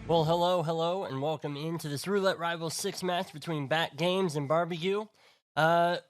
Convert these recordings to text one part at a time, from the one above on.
Well, hello, and welcome into this Roulette Rivals 6 match between Bat Games and Barbegue. Bat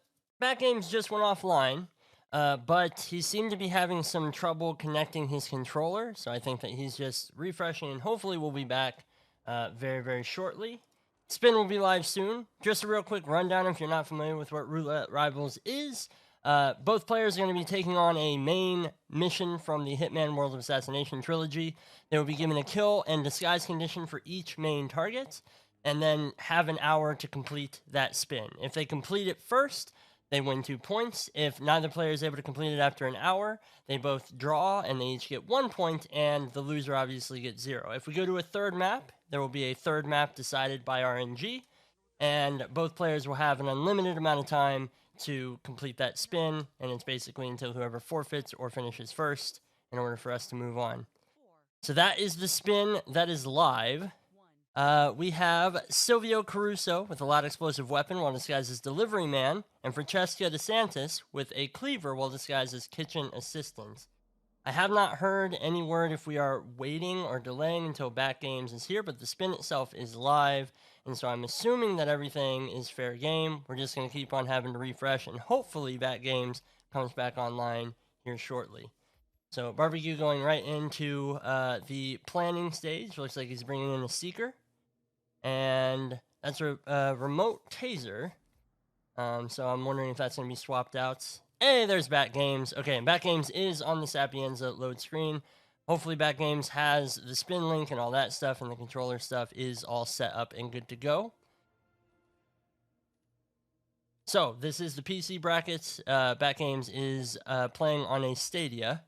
Games just went offline, but he seemed to be having some trouble connecting his controller, so I think that he's just refreshing, and hopefully we'll be back very, very shortly. Spin will be live soon. Just a real quick rundown if you're not familiar with what Roulette Rivals is. Both players are going to be taking on a main mission from the Hitman World of Assassination trilogy. They will be given a kill and disguise condition for each main target, and then have an hour to complete that spin. If they complete it first, they win 2 points. If neither player is able to complete it after an hour, they both draw, and they each get 1 point, and the loser obviously gets 0. If we go to a third map, there will be a third map decided by RNG, and both players will have an unlimited amount of time to complete that spin, and it's basically until whoever forfeits or finishes first in order for us to move on. So that is the spin that is live. We have Silvio Caruso with a loud explosive weapon while disguised as delivery man, and Francesca DeSantis with a cleaver while disguised as kitchen assistant. I have not heard any word if we are waiting or delaying until Bat Games is here, but the spin itself is live, and so I'm assuming that everything is fair game. We're just going to keep on having to refresh, and hopefully Bat Games comes back online here shortly. So Barbecue going right into the planning stage. Looks like he's bringing in a Seeker, and that's a remote taser. So I'm wondering if that's going to be swapped out. Hey, there's Bat Games. Okay, and Bat Games is on the Sapienza load screen. Hopefully Bat Games has the spin link and all that stuff, and the controller stuff is all set up and good to go. So, this is the PC brackets. Bat Games is playing on a Stadia,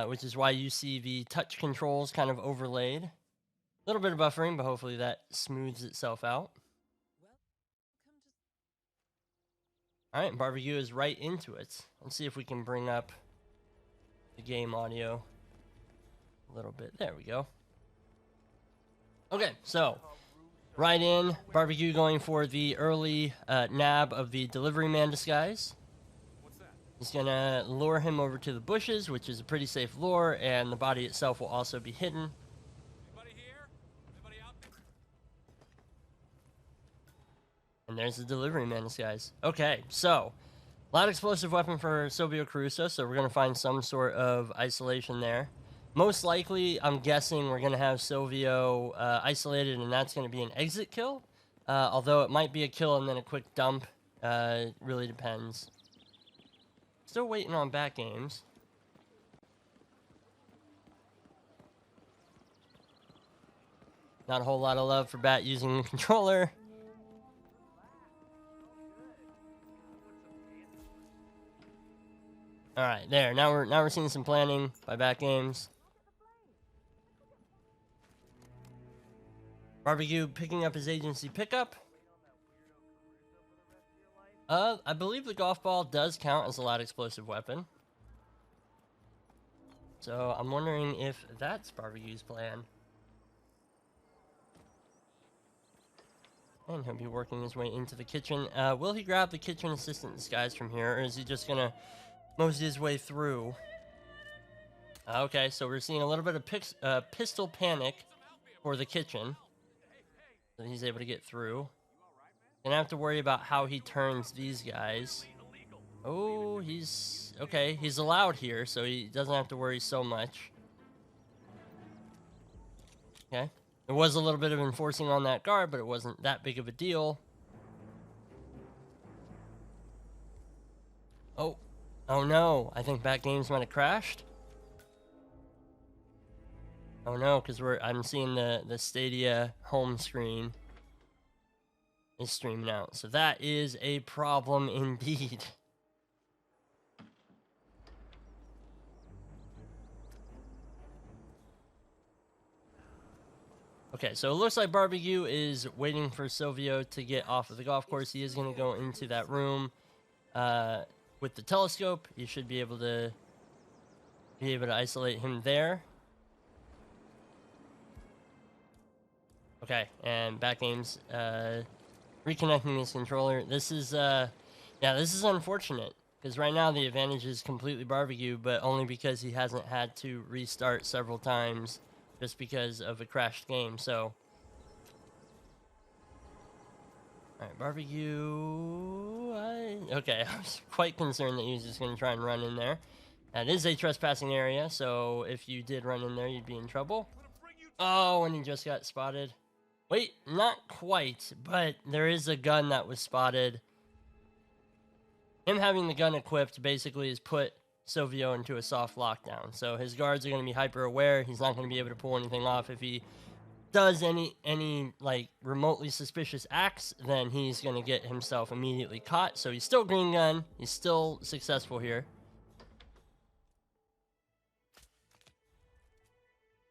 which is why you see the touch controls kind of overlaid. A little bit of buffering, but hopefully that smooths itself out. Alright, Barbecue is right into it. Let's see if we can bring up the game audio a little bit. There we go. Okay, so right in, Barbecue going for the early nab of the delivery man disguise. He's gonna lure him over to the bushes, which is a pretty safe lure, and the body itself will also be hidden. And there's the delivery man disguise. Okay, so loud explosive weapon for Silvio Caruso, so we're going to find some sort of isolation there. Most likely, I'm guessing we're going to have Silvio isolated, and that's going to be an exit kill. Although it might be a kill and then a quick dump. It really depends. Still waiting on Bat Games. Not a whole lot of love for Bat using the controller. All right, there. Now we're seeing some planning by Bat Games. Barbecue picking up his agency pickup. I believe the golf ball does count as a loud explosive weapon. So I'm wondering if that's Barbecue's plan. And he'll be working his way into the kitchen. Will he grab the kitchen assistant disguise from here, or is he just gonna mosey his way through? Okay, so we're seeing a little bit of pistol panic for the kitchen. So he's able to get through. Gonna have to worry about how he turns these guys. Oh, he's... okay, he's allowed here, so he doesn't have to worry so much. Okay. There was a little bit of enforcing on that guard, but it wasn't that big of a deal. Oh. Oh no, I think Bat Games might have crashed. Oh no, because I'm seeing the Stadia home screen is streaming out. So that is a problem indeed. Okay, so it looks like Barbecue is waiting for Silvio to get off of the golf course. He is going to go into that room with the telescope. You should be able to isolate him there. Okay, and Bat Games reconnecting his controller. This is yeah, this is unfortunate Because right now the advantage is completely barbecue, but only because he hasn't had to restart several times just because of a crashed game. So, alright, barbecue. Okay, I was quite concerned that he was just going to try and run in there. That is a trespassing area, so if you did run in there, you'd be in trouble. Oh, and he just got spotted. Wait, not quite, but there is a gun that was spotted. Him having the gun equipped basically has put Silvio into a soft lockdown. So his guards are going to be hyper aware. He's not going to be able to pull anything off. If he does any like remotely suspicious acts, then he's going to get himself immediately caught. So he's still green gun. He's still successful here.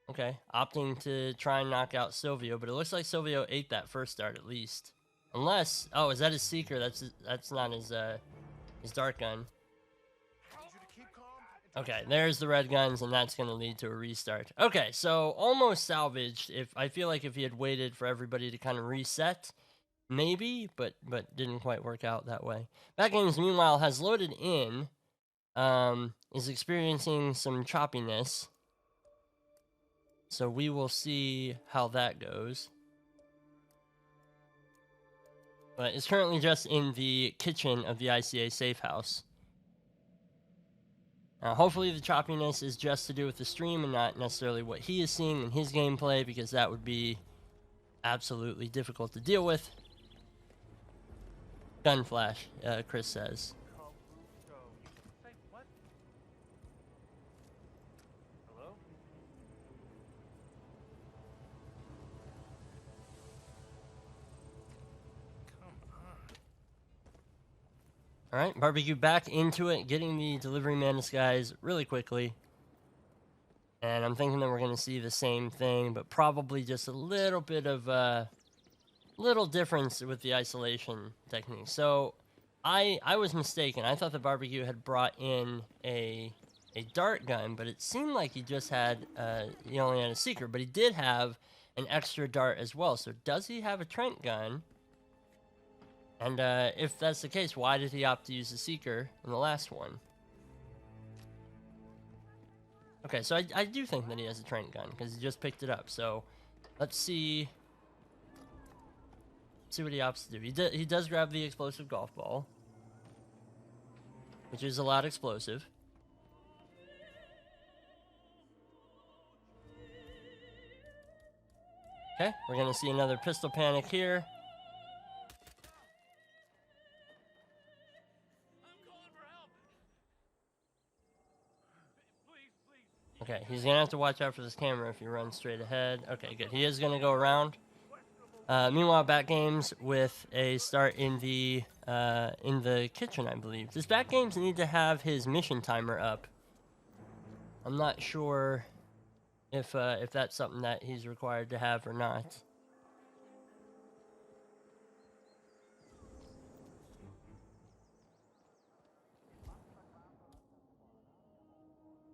Okay, opting to try and knock out Silvio, but it looks like Silvio ate that first dart at least. Unless, oh, is that his seeker? That's not his dart gun. Okay, there's the red guns, and that's going to lead to a restart. Okay, so almost salvaged. I feel like if he had waited for everybody to kind of reset, maybe, but didn't quite work out that way. Back Games, meanwhile, has loaded in, is experiencing some choppiness. So we will see how that goes. But it's currently just in the kitchen of the ICA safe house. Now, hopefully the choppiness is just to do with the stream and not necessarily what he is seeing in his gameplay, because that would be absolutely difficult to deal with. Gun flash, Chris says. Alright, barbecue back into it, getting the delivery man disguise really quickly. And I'm thinking that we're going to see the same thing, but probably just a little bit of little difference with the isolation technique. So I was mistaken. I thought the barbecue had brought in a dart gun, but it seemed like he just had he only had a seeker, but he did have an extra dart as well. So does he have a Trent gun? And if that's the case, why did he opt to use the seeker in the last one? Okay, so I do think that he has a Trent gun, because he just picked it up. So let's see what he opts to do. He does grab the explosive golf ball, which is a lot explosive. Okay, we're going to see another pistol panic here. Okay, he's going to have to watch out for this camera if he runs straight ahead. Okay, good. He is going to go around. Meanwhile, Back Games with a start in the kitchen, I believe. Does Back Games need to have his mission timer up? I'm not sure if that's something that he's required to have or not.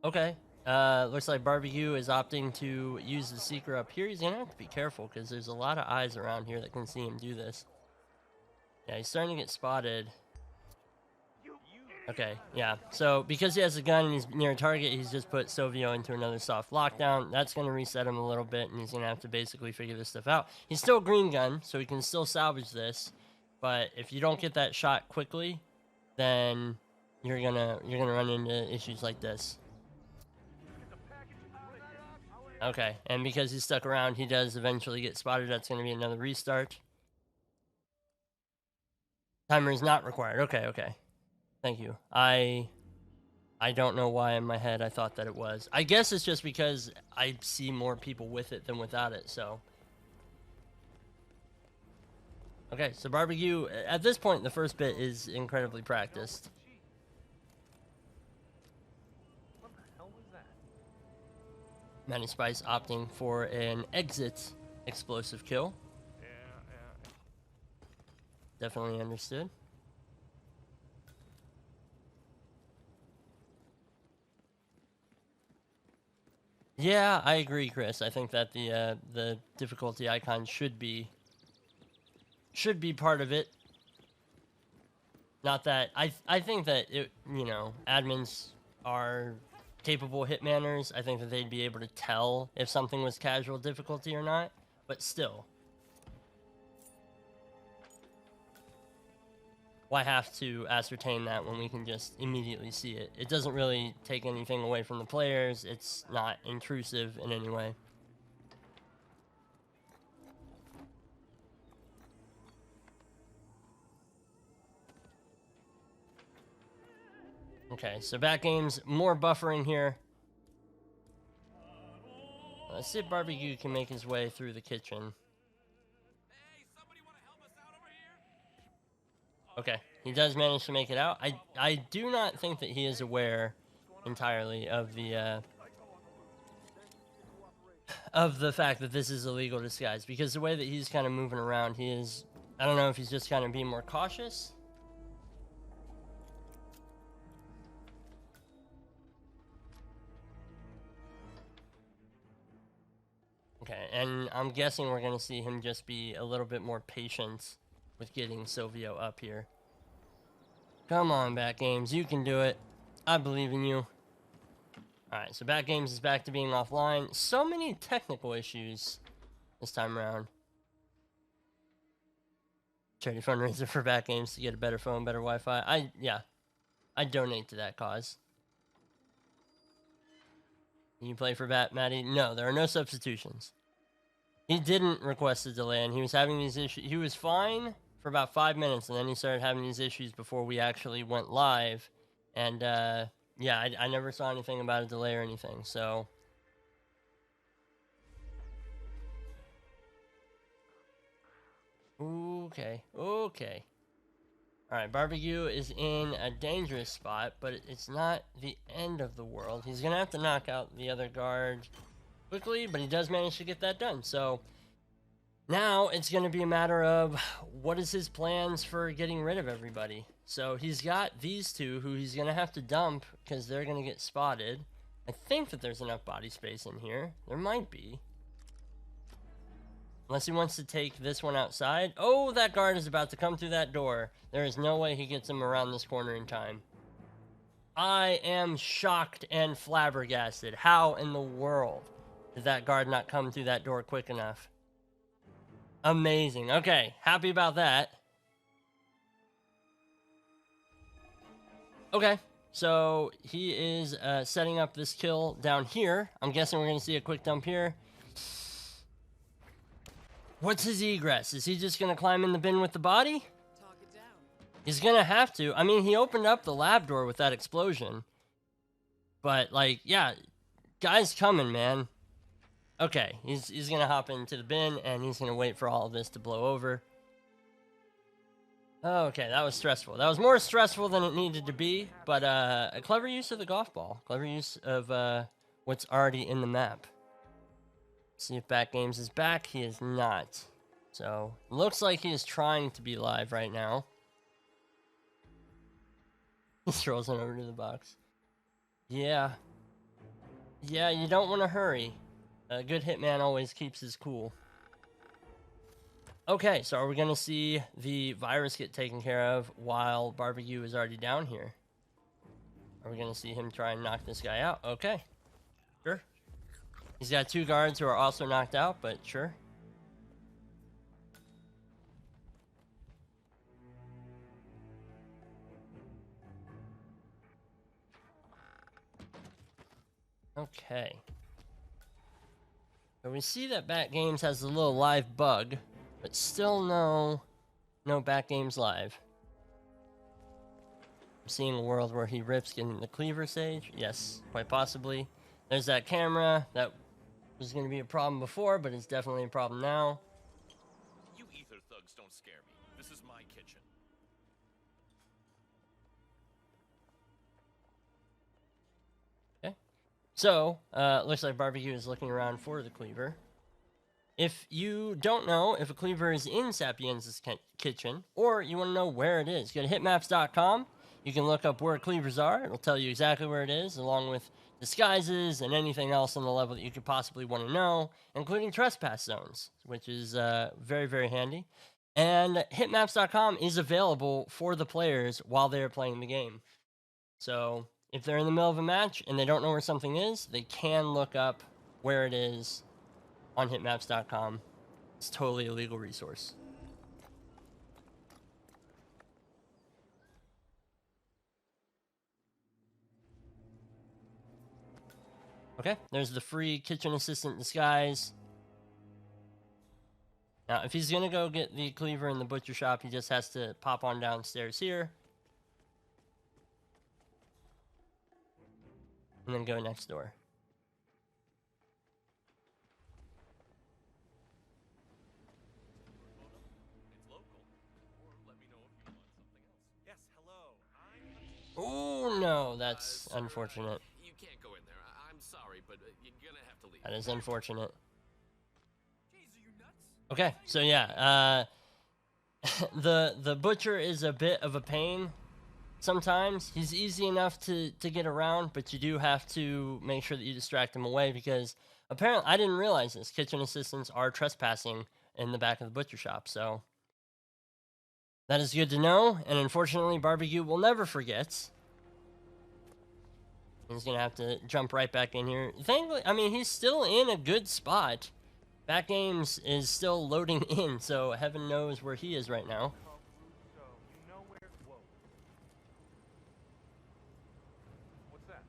Okay. Looks like Barbecue is opting to use the seeker up here. He's gonna have to be careful because there's a lot of eyes around here that can see him do this. Yeah, he's starting to get spotted. Okay, yeah. So because he has a gun and he's near a target, he's just put Silvio into another soft lockdown. That's gonna reset him a little bit, and he's gonna have to basically figure this stuff out. He's still green gun, so he can still salvage this. But if you don't get that shot quickly, then you're gonna run into issues like this. Okay, and because he's stuck around, he does eventually get spotted. That's going to be another restart. Timer is not required. Okay. Thank you. I don't know why in my head I thought that it was. I guess it's just because I see more people with it than without it, so. Okay, so Barbecue, at this point, the first bit is incredibly practiced. Manny Spice opting for an exit explosive kill. Yeah. Definitely understood. Yeah, I agree, Chris. I think that the difficulty icon should be part of it. Not that I think that it, you know, admins are capable hitmanners. I think that they'd be able to tell if something was casual difficulty or not, but still, why have to ascertain that when we can just immediately see it? It doesn't really take anything away from the players. It's not intrusive in any way. Okay, so back games, more buffering here. Let's see if Barbegue can make his way through the kitchen. Okay, he does manage to make it out. I do not think that he is aware entirely of the fact that this is a legal disguise, because the way that he's kind of moving around, he is, I don't know if he's just kind of being more cautious. Okay, and I'm guessing we're going to see him just be a little bit more patient with getting Silvio up here. Come on, Bat Games, you can do it. I believe in you. Alright, so Bat Games is back to being offline. So many technical issues this time around. Charity fundraiser for Bat Games to get a better phone, better Wi-Fi. I donate to that cause. You play for Bat, Maddie? No, there are no substitutions. He didn't request a delay, and he was having these issues. He was fine for about 5 minutes, and then he started having these issues before we actually went live. And, yeah, I never saw anything about a delay or anything, so... Okay. Alright, Barbegue is in a dangerous spot, but it's not the end of the world. He's gonna have to knock out the other guard quickly, but he does manage to get that done. So now it's gonna be a matter of what is his plans for getting rid of everybody. So he's got these two who he's gonna have to dump because they're gonna get spotted. I think that there's enough body space in here. There might be. Unless he wants to take this one outside. Oh, that guard is about to come through that door. There is no way he gets him around this corner in time. I am shocked and flabbergasted. How in the world did that guard not come through that door quick enough? Amazing. Okay, happy about that. Okay, so he is setting up this kill down here. I'm guessing we're going to see a quick dump here. What's his egress? Is he just going to climb in the bin with the body? He's going to have to. I mean, he opened up the lab door with that explosion. But, like, yeah, guy's coming, man. Okay, he's going to hop into the bin, and he's going to wait for all of this to blow over. Okay, that was stressful. That was more stressful than it needed to be, but a clever use of the golf ball. Clever use of what's already in the map. See if Bat Games is back. He is not. So, looks like he is trying to be live right now. He strolls on over to the box. Yeah. Yeah, you don't want to hurry. A good hitman always keeps his cool. Okay, so are we going to see the virus get taken care of while Barbegue is already down here? Are we going to see him try and knock this guy out? Okay. Sure. He's got two guards who are also knocked out, but sure. Okay. So we see that Bat Games has a little live bug, but still no Bat Games live. I'm seeing a world where he rips getting the cleaver sage. Yes, quite possibly. There's that camera that was going to be a problem before, but it's definitely a problem now. You ether thugs don't scare me. This is my kitchen. Okay. So, looks like Barbegue is looking around for the cleaver. If you don't know if a cleaver is in Sapienza's kitchen, or you want to know where it is, go to hitmaps.com. You can look up where cleavers are. It'll tell you exactly where it is, along with disguises and anything else on the level that you could possibly want to know, including trespass zones, which is very, very handy. And hitmaps.com is available for the players while they're playing the game. So if they're in the middle of a match and they don't know where something is, they can look up where it is on hitmaps.com. It's totally a legal resource. Okay, there's the free kitchen assistant disguise. Now, if he's gonna go get the cleaver in the butcher shop, he just has to pop on downstairs here. And then go next door. It's local. Or let me know if you want something else. Yes, hello. Oh no, that's unfortunate. You can't go in there. I'm sorry, but you're gonna have to leave. That is unfortunate. Jeez, are you nuts? Okay, so yeah, the butcher is a bit of a pain sometimes. He's easy enough to get around, but you do have to make sure that you distract him away, because apparently, I didn't realize this, kitchen assistants are trespassing in the back of the butcher shop, so that is good to know. And unfortunately, Barbegue will never forget. He's gonna have to jump right back in here. Thankfully, I mean, he's still in a good spot. Back Games is still loading in, so heaven knows where he is right now. So, you know where... Whoa. What's that?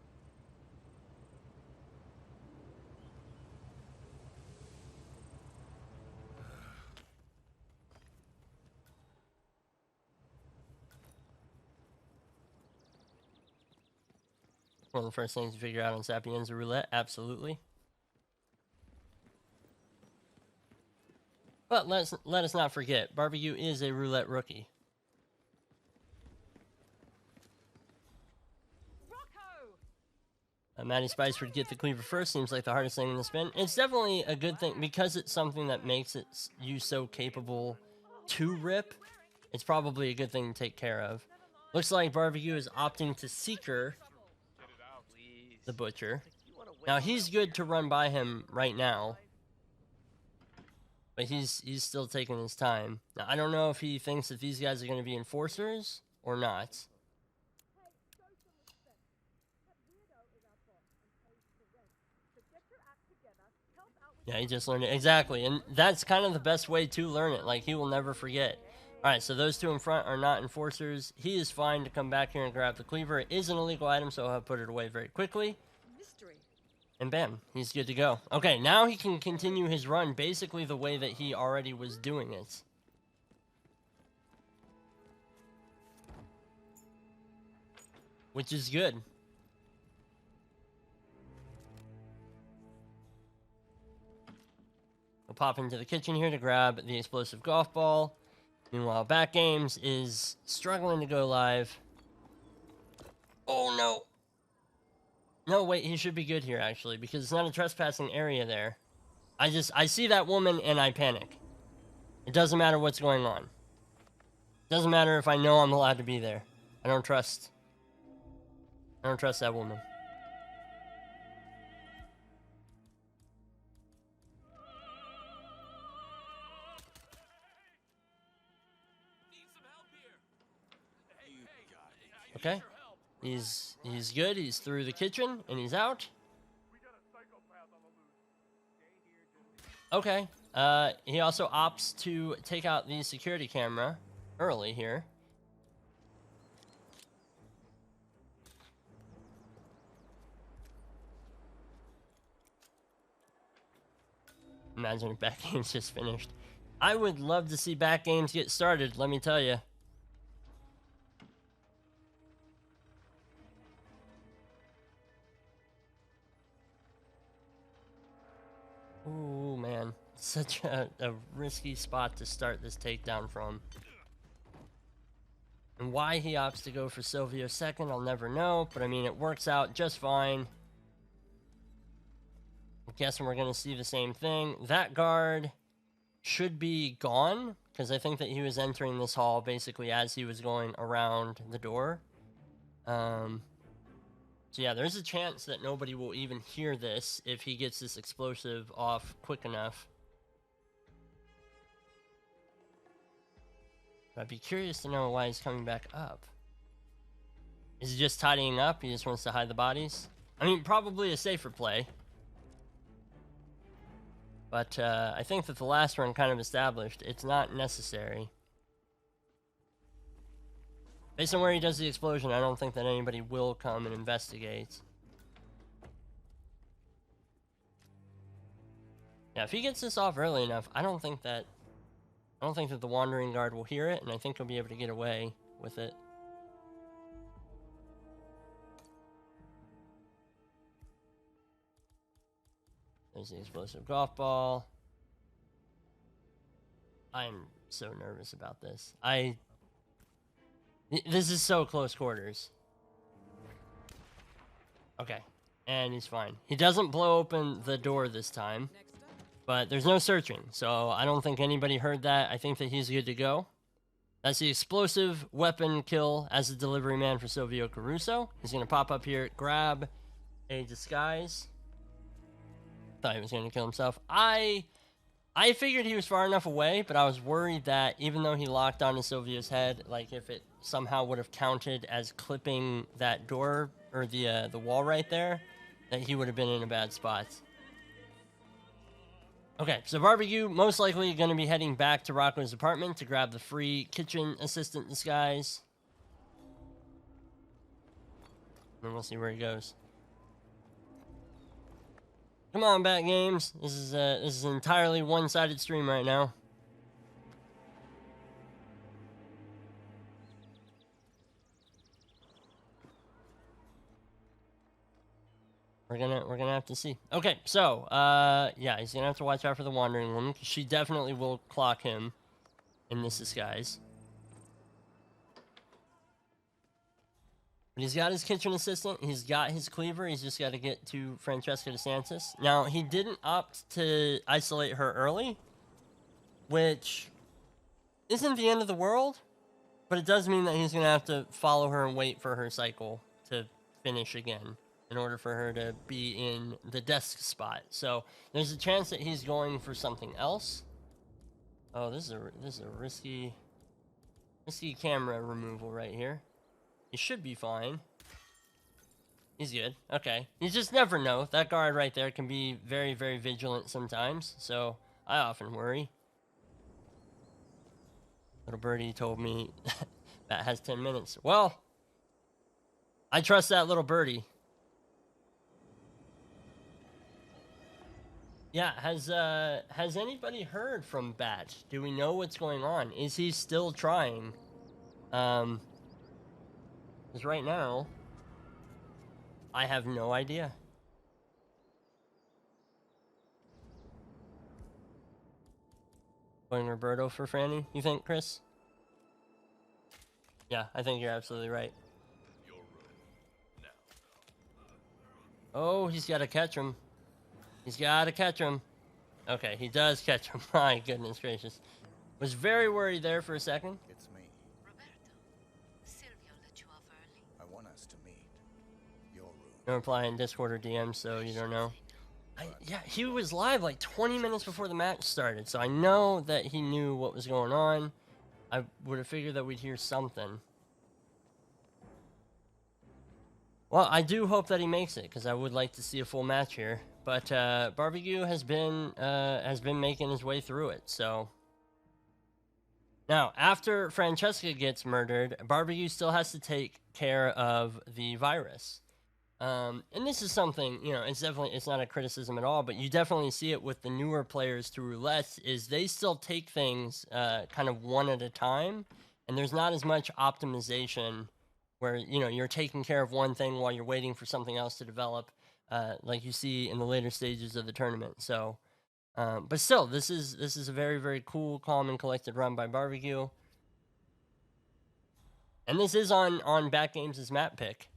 One of the first things to figure out on Sapienza Roulette, absolutely. But let us not forget, Barbegue is a roulette rookie. Maddie Spice would get the cleaver first. Seems like the hardest thing in the spin. It's definitely a good thing because it's something that makes it you so capable to rip. It's probably a good thing to take care of. Looks like Barbegue is opting to Seeker the butcher. Now he's good to run by him right now, but he's still taking his time. Now I don't know if he thinks that these guys are going to be enforcers or not. Yeah, he just learned it. Exactly, and that's kind of the best way to learn it. Like, he will never forget. Alright, so those two in front are not enforcers. He is fine to come back here and grab the cleaver. It is an illegal item, so I'll put it away very quickly. And bam, he's good to go. Okay, now he can continue his run basically the way that he already was doing it. Which is good. We'll pop into the kitchen here to grab the explosive golf ball. Meanwhile, Back Games is struggling to go live. Oh, no. No, wait, he should be good here, actually, because it's not a trespassing area there. I see that woman and I panic. It doesn't matter what's going on. Doesn't matter if I know I'm allowed to be there. I don't trust that woman. Okay, he's good. He's through the kitchen and he's out. Okay, he also opts to take out the security camera early here. Imagine if Back Games just finished. I would love to see Back Games get started, let me tell you. Ooh, man. Such a risky spot to start this takedown from. And why he opts to go for Silvio second, I'll never know. But, I mean, it works out just fine. I'm guessing we're going to see the same thing. That guard should be gone, because I think that he was entering this hall basically as he was going around the door. So yeah, there's a chance that nobody will even hear this if he gets this explosive off quick enough. I'd be curious to know why he's coming back up. Is he just tidying up? He just wants to hide the bodies? I mean, probably a safer play. But I think that the last run kind of established it's not necessary. Based on where he does the explosion, I don't think that anybody will come and investigate. Yeah, if he gets this off early enough, I don't think that the Wandering Guard will hear it, and I think he'll be able to get away with it. There's the explosive golf ball. I'm so nervous about this. This is so close quarters. Okay, and he's fine. He doesn't blow open the door this time, but there's no searching, so I don't think anybody heard that. I think that he's good to go. That's the explosive weapon kill as a delivery man for Silvio Caruso. He's going to pop up here, grab a disguise. Thought he was going to kill himself. I figured he was far enough away, but I was worried that even though he locked onto Silvio's head, like if it somehow would have counted as clipping that door or the wall right there, that he would have been in a bad spot. Okay, so Barbegue most likely going to be heading back to Rocco's apartment to grab the free kitchen assistant disguise. And we'll see where he goes. Come on, Bat Games. This is an entirely one-sided stream right now. We're gonna have to see. Okay, so yeah, he's gonna have to watch out for the Wandering Woman. She definitely will clock him in this disguise. But he's got his kitchen assistant. He's got his cleaver. He's just got to get to Francesca DeSantis. Now, he didn't opt to isolate her early, which isn't the end of the world, but it does mean that he's going to have to follow her and wait for her cycle to finish again in order for her to be in the desk spot. So there's a chance that he's going for something else. Oh, this is a risky camera removal right here. He should be fine. He's good. Okay. You just never know. That guard right there can be very, very vigilant sometimes. So I often worry. Little birdie told me that has 10 minutes. Well, I trust that little birdie. Yeah, has anybody heard from Bat? Do we know what's going on? Is he still trying? Because right now, I have no idea. Going Roberto for Franny, you think, Chris? Yeah, I think you're absolutely right. Oh, he's got to catch him. He's got to catch him. Okay, he does catch him. My goodness gracious. Was very worried there for a second. It's me. I want us to meet. Your room. No reply in Discord or DM, so you don't know. Yeah, he was live like 20 minutes before the match started, so I know that he knew what was going on. I would have figured that we'd hear something. Well, I do hope that he makes it, because I would like to see a full match here. But Barbegue has been making his way through it, so... Now, after Francesca gets murdered, Barbegue still has to take care of the virus. And this is something, you know, it's not a criticism at all, but you definitely see it with the newer players to Roulette, is they still take things kind of one at a time, and there's not as much optimization where, you know, you're taking care of one thing while you're waiting for something else to develop, like you see in the later stages of the tournament. So... but still, this is a very, very cool, calm, and collected run by Barbegue. And this is on Bat Games' map pick.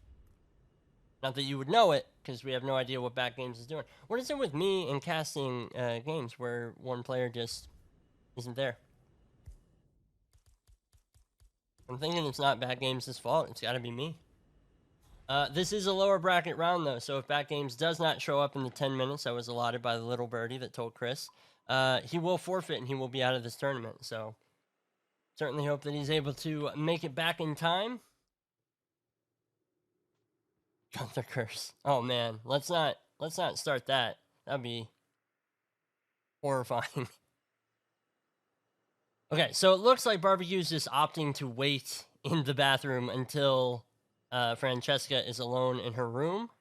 Not that you would know it, because we have no idea what Bat Games is doing. What is it with me in casting games where one player just isn't there? I'm thinking it's not Bat Games' fault. It's got to be me. This is a lower bracket round, though, so if Bat Games does not show up in the 10 minutes that was allotted by the little birdie that told Chris, he will forfeit and he will be out of this tournament, so Certainly hope that he's able to make it back in time. Gunther curse. Oh man, let's not start that. That'd be horrifying. Okay, so it looks like Barbecue's just opting to wait in the bathroom until Francesca is alone in her room.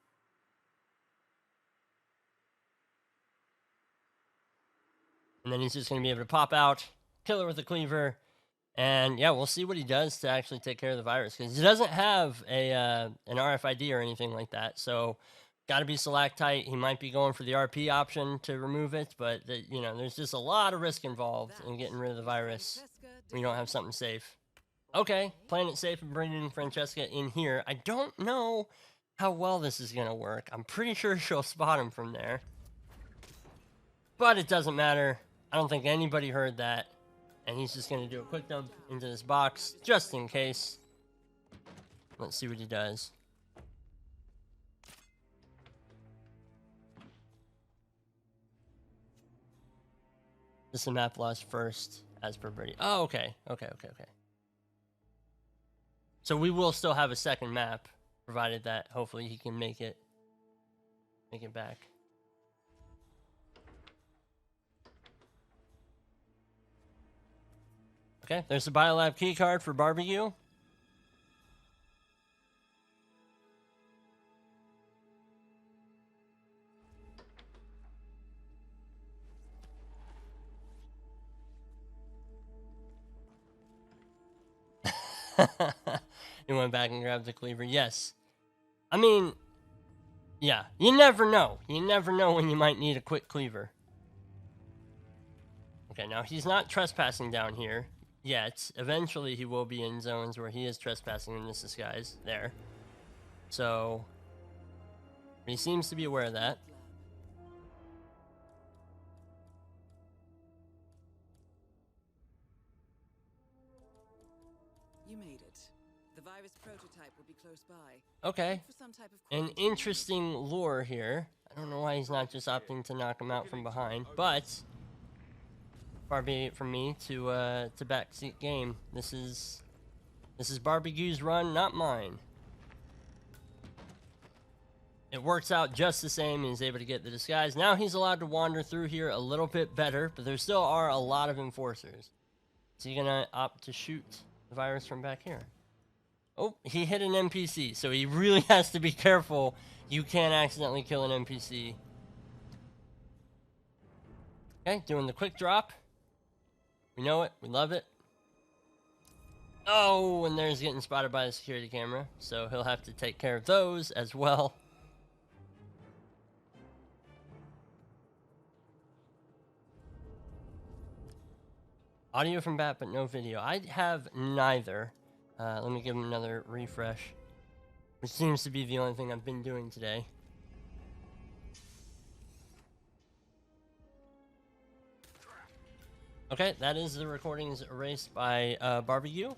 And then he's just going to be able to pop out, kill her with a cleaver, and yeah, we'll see what he does to actually take care of the virus, because he doesn't have a an RFID or anything like that. So, got to be stalactite. He might be going for the RP option to remove it, but there's just a lot of risk involved in getting rid of the virus when you don't have something safe. Okay, playing it safe and bringing Francesca in here. I don't know how well this is going to work. I'm pretty sure she'll spot him from there, but it doesn't matter. I don't think anybody heard that. And he's just going to do a quick dump into this box, just in case. Let's see what he does. This is a map lost first, as per Birdie. Oh, okay. Okay. So we will still have a second map, provided that hopefully he can make it back. Okay, there's the Biolab keycard for Barbecue. He went back and grabbed the cleaver. Yes. I mean, yeah, you never know. You never know when you might need a quick cleaver. Okay, now he's not trespassing down here yet. Eventually he will be in zones where he is trespassing in this disguise. There. So, he seems to be aware of that. You made it. The virus prototype will be close by. Okay. Look for some type of An quarantine. interesting lure here. I don't know why he's not just opting to knock him out from behind, but far be it from me to backseat game. This is Barbecue's run, not mine. It works out just the same. He's able to get the disguise. Now he's allowed to wander through here a little bit better, but there still are a lot of enforcers. Is he gonna opt to shoot the virus from back here? Oh, he hit an NPC, so he really has to be careful. You can't accidentally kill an NPC. Okay, doing the quick drop. We know it. We love it. Oh, and there's getting spotted by the security camera, so he'll have to take care of those as well. Audio from Bat, but no video. I have neither. Let me give him another refresh, which seems to be the only thing I've been doing today. Okay, that is the recordings erased by Barbecue.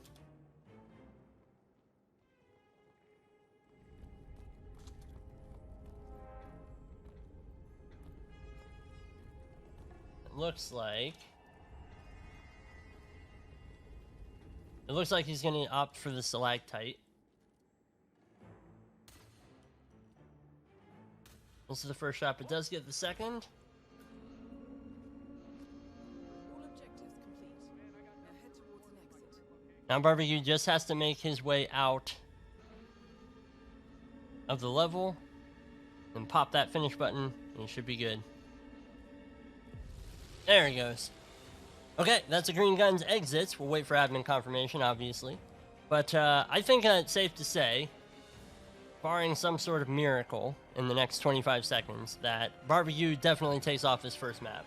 It looks like he's going to opt for the stalactite. This is the first shot, but does get the second. All objectives complete. Now head towards an exit. Now Barbecue just has to make his way out of the level and pop that finish button, and he should be good. There he goes. Okay, that's a Green Guns exit. We'll wait for admin confirmation, obviously. But I think it's safe to say, barring some sort of miracle in the next 25 seconds, that Barbecue definitely takes off his first map.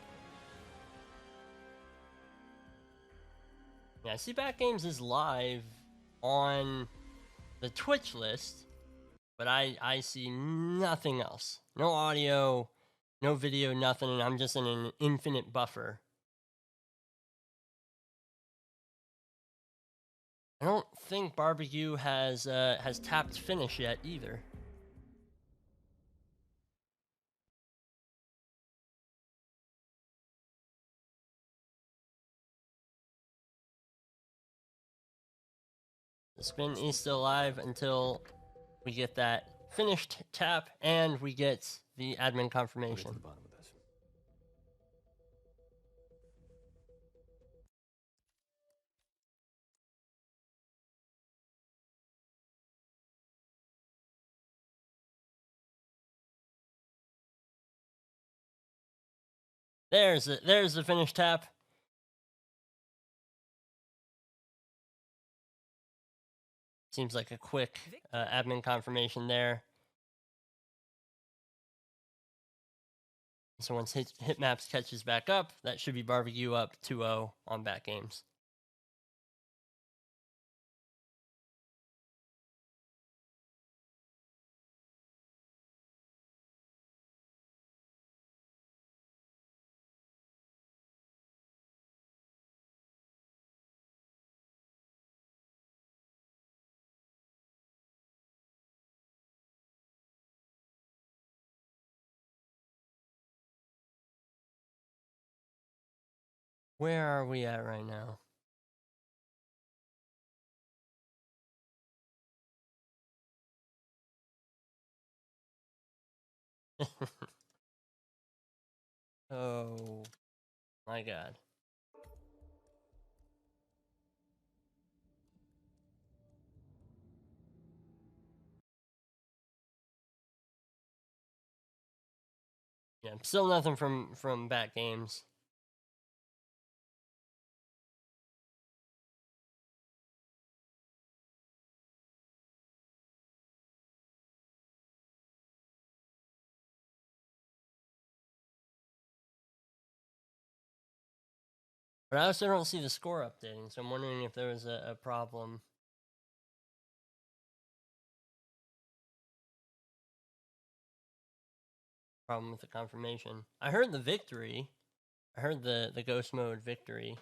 Yeah, I see Back Games is live on the Twitch list, but I see nothing else. No audio, no video, nothing, and I'm just in an infinite buffer. I don't think Barbecue has tapped finish yet either. The spin is still live until we get that finished tap and we get the admin We'll get to confirmation. the bottom of this. There's the finished tap. Seems like a quick admin confirmation there. So once Hitmaps catches back up, that should be Barbegue up 2-0 on back games. Where are we at right now? Oh my god. Yeah, still nothing from back games. But I also don't see the score updating, so I'm wondering if there was a problem. Problem with the confirmation. I heard the victory. I heard the ghost mode victory.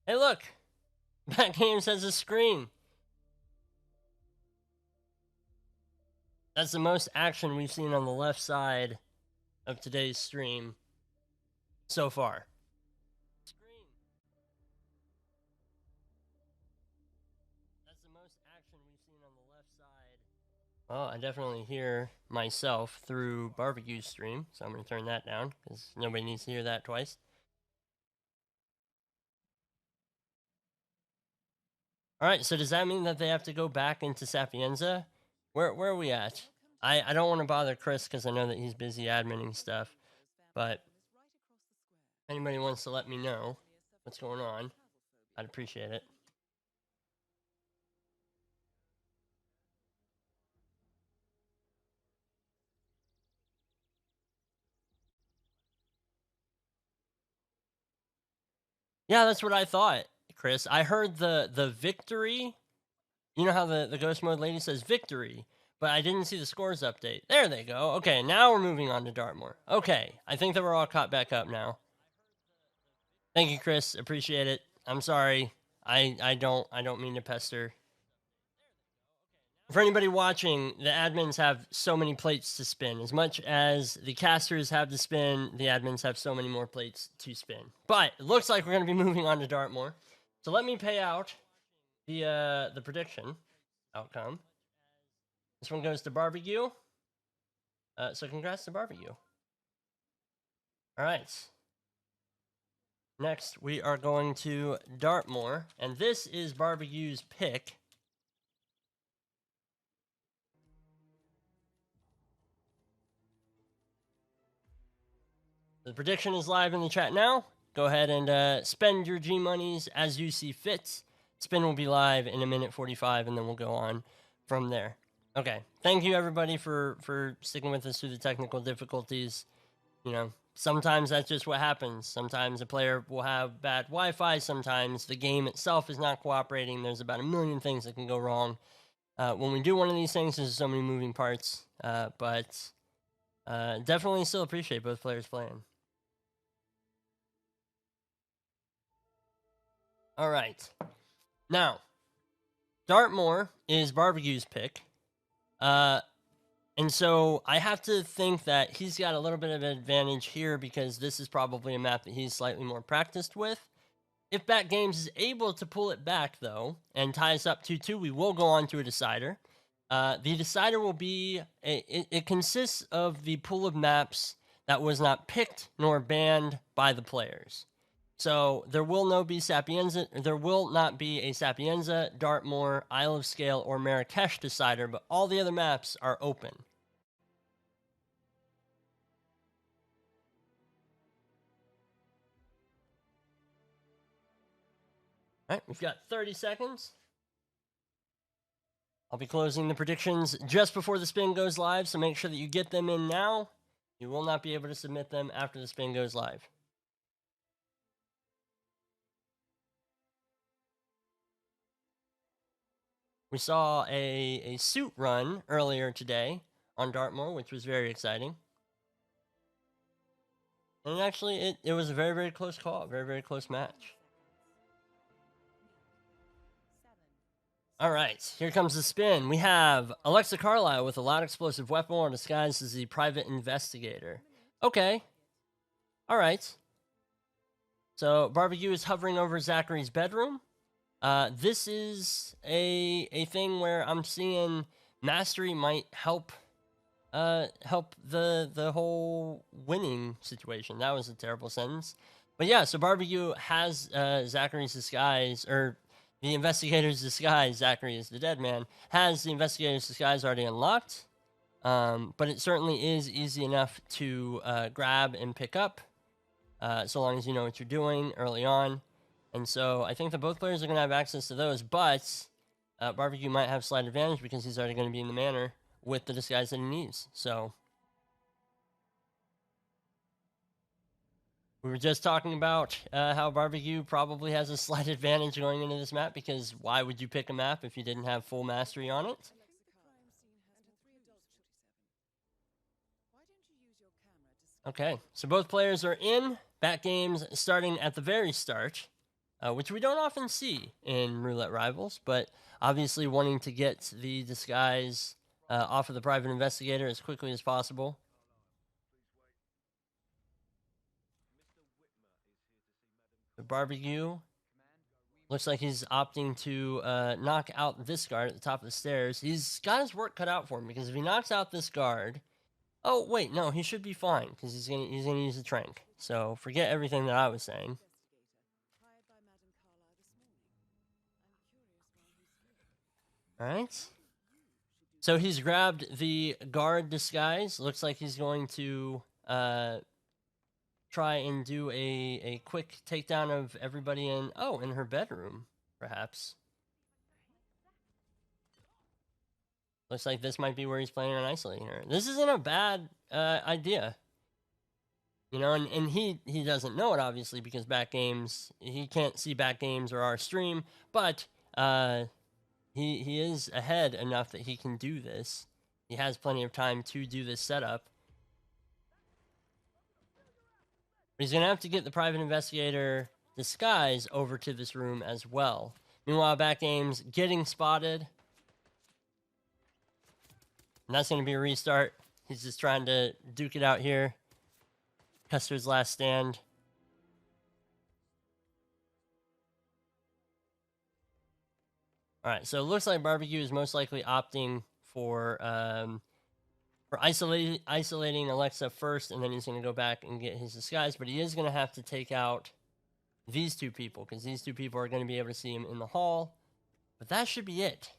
Hey, look! Back games has a screen. That's the most action we've seen on the left side of today's stream so far. Screen. That's the most action we've seen on the left side. Well, I definitely hear myself through Barbecue's stream, so I'm going to turn that down because nobody needs to hear that twice. Alright, so does that mean that they have to go back into Sapienza? Where are we at? I don't want to bother Chris because I know that he's busy adminning stuff, but if anybody wants to let me know what's going on, I'd appreciate it. Yeah, that's what I thought, Chris. I heard the victory. You know how the ghost mode lady says victory, but I didn't see the scores update. There they go. Okay, now we're moving on to Dartmoor. Okay, I think that we're all caught back up now. Thank you, Chris. Appreciate it. I'm sorry. I don't mean to pester. For anybody watching, the admins have so many plates to spin. As much as the casters have to spin, the admins have so many more plates to spin. But it looks like we're going to be moving on to Dartmoor. So let me pay out the prediction outcome. This one goes to Barbegue. So congrats to Barbegue. All right. Next, we are going to Dartmoor, and this is Barbegue's pick. The prediction is live in the chat now. Go ahead and spend your G monies as you see fit. Spin will be live in 1:45, and then we'll go on from there. Okay, thank you everybody for sticking with us through the technical difficulties. You know, sometimes that's just what happens. Sometimes a player will have bad Wi-Fi. Sometimes the game itself is not cooperating. There's about a million things that can go wrong when we do one of these things. There's so many moving parts, but definitely still appreciate both players playing. All right. Now, Dartmoor is Barbegue's pick. And And so I have to think that he's got a little bit of an advantage here because this is probably a map that he's slightly more practiced with. If Bat Games is able to pull it back, though, and tie us up 2-2, we will go on to a decider. The decider will be, it consists of the pool of maps that was not picked nor banned by the players. So there will not be a Sapienza, Dartmoor, Isle of Scale, or Marrakesh decider, but all the other maps are open. All right, we've got 30 seconds. I'll be closing the predictions just before the spin goes live, so make sure that you get them in now. You will not be able to submit them after the spin goes live. We saw a suit run earlier today on Dartmoor, which was very exciting. And actually, it was a very, very close call, very, very close match. All right, here comes the spin. We have Alexa Carlisle with a loud explosive weapon while disguised as the private investigator. Okay. All right. So Barbegue is hovering over Zachary's bedroom. This is a thing where I'm seeing mastery might help the whole winning situation. That was a terrible sentence. But yeah, so Barbegue has Zachary's disguise, or the investigator's disguise. Zachary is the dead man. Has the investigator's disguise already unlocked. But it certainly is easy enough to grab and pick up, so long as you know what you're doing early on. And so I think that both players are going to have access to those, but Barbecue might have slight advantage because he's already going to be in the manor with the disguise that he needs. So we were just talking about how Barbecue probably has a slight advantage going into this map, because why would you pick a map if you didn't have full mastery on it? Okay, so both players are in. Bat Games starting at the very start, which we don't often see in Roulette Rivals, but obviously wanting to get the disguise off of the private investigator as quickly as possible. The Barbecue looks like he's opting to knock out this guard at the top of the stairs. He's got his work cut out for him, because if he knocks out this guard... Oh, wait, no, he should be fine, because he's gonna use the trank. So forget everything that I was saying. Alright. So he's grabbed the guard disguise. Looks like he's going to try and do a quick takedown of everybody in her bedroom, perhaps. Looks like this might be where he's planning on isolating her. This isn't a bad idea. You know, and he doesn't know it, obviously, because Bat Games, he can't see Bat Games or our stream, but he is ahead enough that he can do this. He has plenty of time to do this setup. But he's going to have to get the private investigator disguise over to this room as well. Meanwhile, Bat Games getting spotted. And that's going to be a restart. He's just trying to duke it out here. Custer's last stand. Alright, so it looks like Barbecue is most likely opting for isolating Alexa first, and then he's going to go back and get his disguise. But he is going to have to take out these two people, because these two people are going to be able to see him in the hall. But that should be it.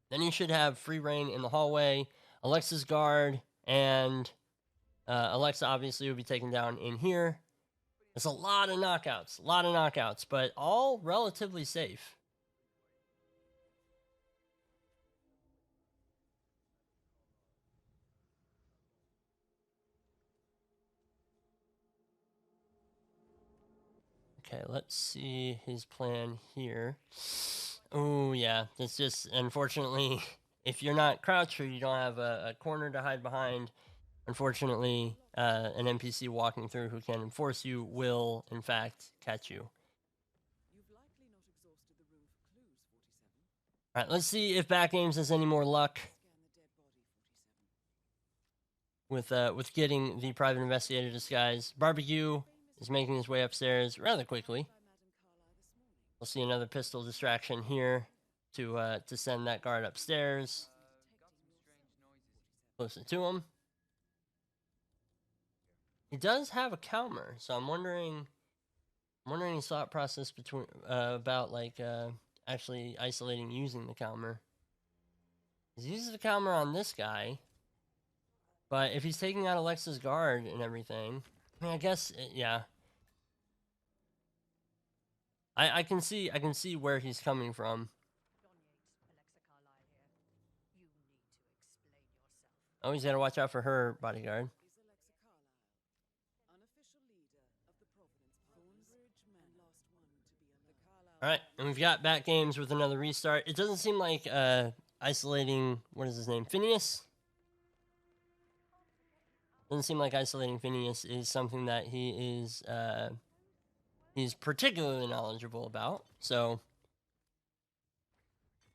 Then he should have free reign in the hallway. Alexa's guard and Alexa obviously will be taken down in here. There's a lot of knockouts, but all relatively safe. Okay, let's see his plan here. Oh, yeah, it's just, unfortunately, if you're not crouched or you don't have a corner to hide behind, unfortunately, an NPC walking through who can enforce you will, in fact, catch you. Alright, let's see if Bat Games has any more luck. with getting the private investigator disguise. Barbecue is making his way upstairs rather quickly. We'll see another pistol distraction here to send that guard upstairs closer to him. He does have a Calmer, so I'm wondering his thought process between about like actually isolating using the Calmer. He uses the Calmer on this guy, but if he's taking out Alexa's guard and everything, I mean, I guess yeah. I can see where he's coming from. Oh, he's gotta watch out for her bodyguard. Alright, and we've got back games with another restart. It doesn't seem like isolating, what is his name, Phineas? Doesn't seem like isolating Phineas is something that he's particularly knowledgeable about. So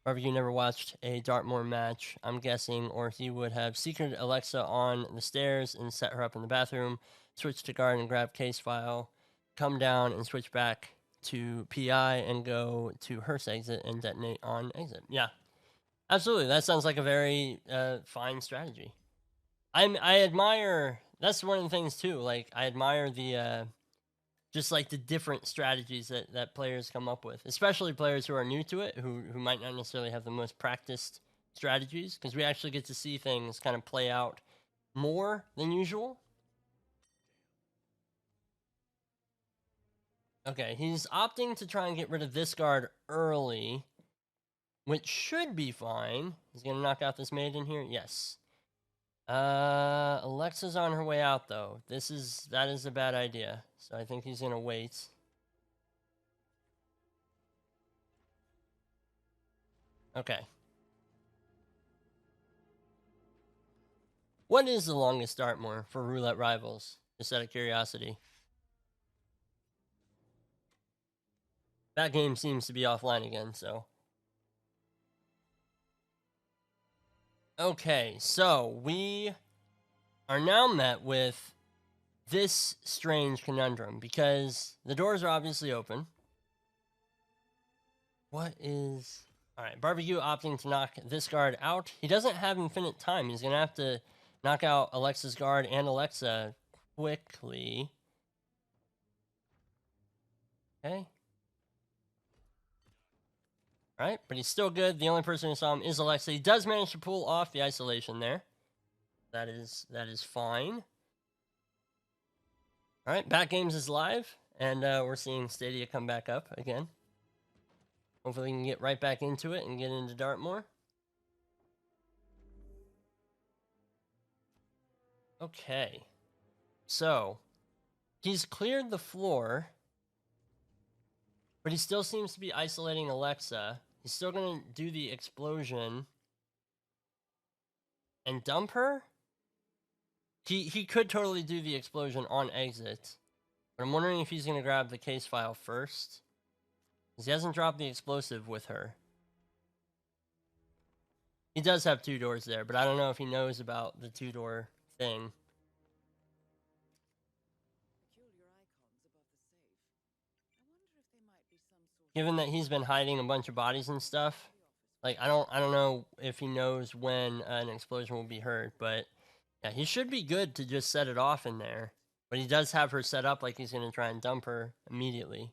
Barbecue never watched a Dartmoor match, I'm guessing, or he would have secreted Alexa on the stairs and set her up in the bathroom, switch to guard and grab case file, come down and switch back to PI and go to hearse exit and detonate on exit. Yeah, absolutely. That sounds like a very fine strategy. I admire, that's one of the things too, like I admire the just like the different strategies that players come up with, especially players who are new to it, who might not necessarily have the most practiced strategies, because we actually get to see things kind of play out more than usual. Okay, he's opting to try and get rid of this guard early, which should be fine. He's gonna knock out this maid in here. Yes. Alexa's on her way out though. That is a bad idea. So I think he's gonna wait. Okay. What is the longest Dartmoor for Roulette Rivals? Just out of curiosity. That game seems to be offline again, so. Okay, so we are now met with this strange conundrum because the doors are obviously open. What is... Alright, Barbecue opting to knock this guard out. He doesn't have infinite time. He's going to have to knock out Alexa's guard and Alexa quickly. Okay. Alright, but he's still good. The only person who saw him is Alexa. He does manage to pull off the isolation there. That is fine. Alright, Back Games is live, and we're seeing Stadia come back up again. Hopefully we can get right back into it and get into Dartmoor. Okay. So, he's cleared the floor, but he still seems to be isolating Alexa. He's still going to do the explosion and dump her? He could totally do the explosion on exit, but I'm wondering if he's going to grab the case file first, because he hasn't dropped the explosive with her. He does have two doors there, but I don't know if he knows about the two-door thing. Given that he's been hiding a bunch of bodies and stuff, like I don't know if he knows when an explosion will be heard, but yeah, he should be good to just set it off in there. But he does have her set up like he's going to try and dump her immediately.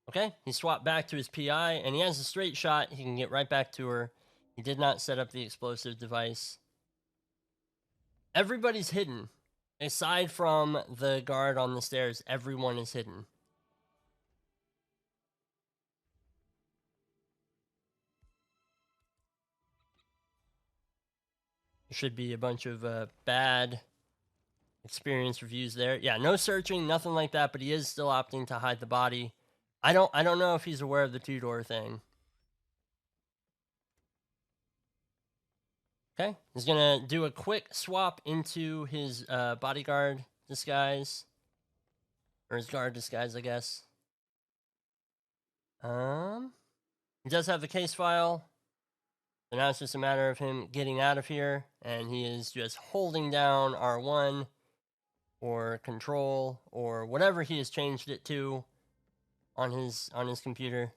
Okay, he swapped back to his PI, and he has a straight shot. He can get right back to her. He did not set up the explosive device. Everybody's hidden. Aside from the guard on the stairs, everyone is hidden. There should be a bunch of bad experience reviews there. Yeah, no searching, nothing like that, but he is still opting to hide the body. I don't know if he's aware of the two-door thing. Okay, he's gonna do a quick swap into his bodyguard disguise. Or his guard disguise, I guess. He does have the case file. So now it's just a matter of him getting out of here, and he is just holding down R1 or control or whatever he has changed it to on his computer.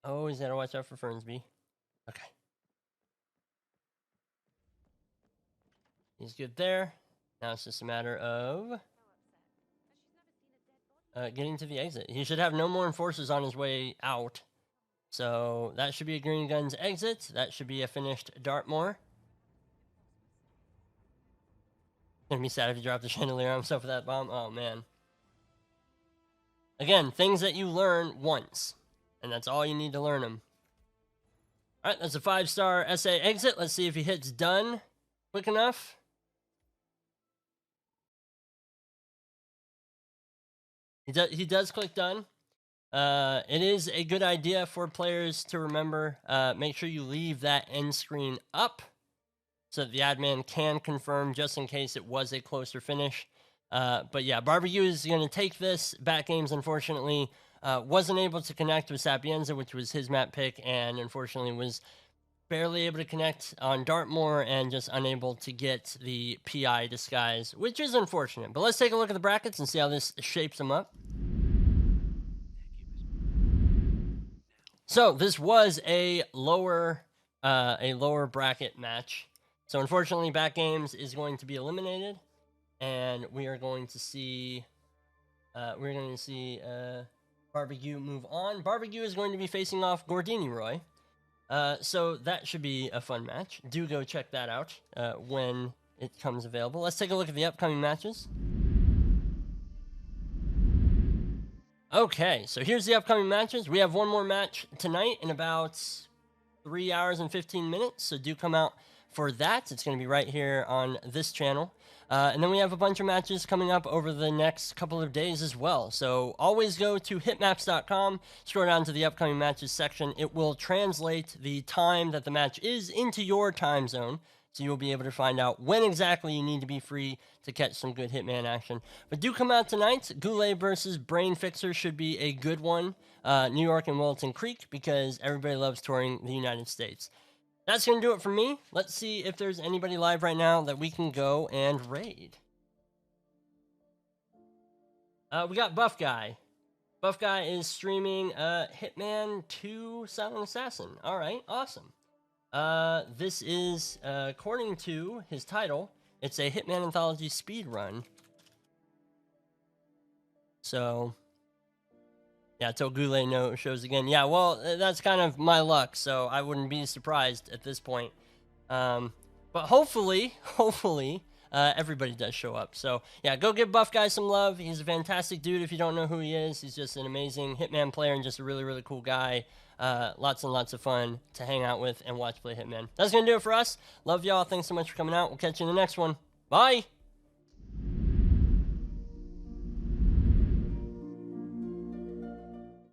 Oh, he's gotta watch out for Fernsby. Okay. He's good there. Now it's just a matter of getting to the exit. He should have no more enforcers on his way out. So that should be a Green Guns exit. That should be a finished Dartmoor. Gonna be sad if he dropped the chandelier on himself with that bomb. Oh, man. Again, things that you learn once. And that's all you need to learn them. Alright, that's a 5-star SA exit. Let's see if he hits done quick enough. He does click done. It is a good idea for players to remember. Make sure you leave that end screen up so that the admin can confirm just in case it was a closer finish. But yeah, Barbegue is going to take this. Back Games, unfortunately, wasn't able to connect with Sapienza, which was his map pick, and unfortunately was barely able to connect on Dartmoor and just unable to get the PI disguise, which is unfortunate. But let's take a look at the brackets and see how this shapes them up. So this was a lower bracket match. So unfortunately, Back Games is going to be eliminated, and we are going to see Barbegue move on. Barbegue is going to be facing off Gordini Roy. So that should be a fun match. Do go check that out when it comes available. Let's take a look at the upcoming matches. Okay, so here's the upcoming matches. We have one more match tonight in about 3 hours and 15 minutes, so do come out for that. It's going to be right here on this channel. And then we have a bunch of matches coming up over the next couple of days as well. So always go to hitmaps.com, scroll down to the upcoming matches section. It will translate the time that the match is into your time zone. So you'll be able to find out when exactly you need to be free to catch some good Hitman action. But do come out tonight. Goulet versus Brain Fixer should be a good one. New York and Wilton Creek, because everybody loves touring the United States. That's going to do it for me. Let's see if there's anybody live right now that we can go and raid. We got Buff Guy. Buff Guy is streaming Hitman 2 Silent Assassin. All right, awesome. This is, according to his title, it's a Hitman Anthology speed run. So, yeah, till Goulet no shows again. Yeah, well, that's kind of my luck, so I wouldn't be surprised at this point. But hopefully, everybody does show up. So, yeah, go give Buff Guy some love. He's a fantastic dude if you don't know who he is. He's just an amazing Hitman player and just a really, really cool guy. Lots and lots of fun to hang out with and watch play Hitman. That's going to do it for us. Love y'all. Thanks so much for coming out. We'll catch you in the next one. Bye!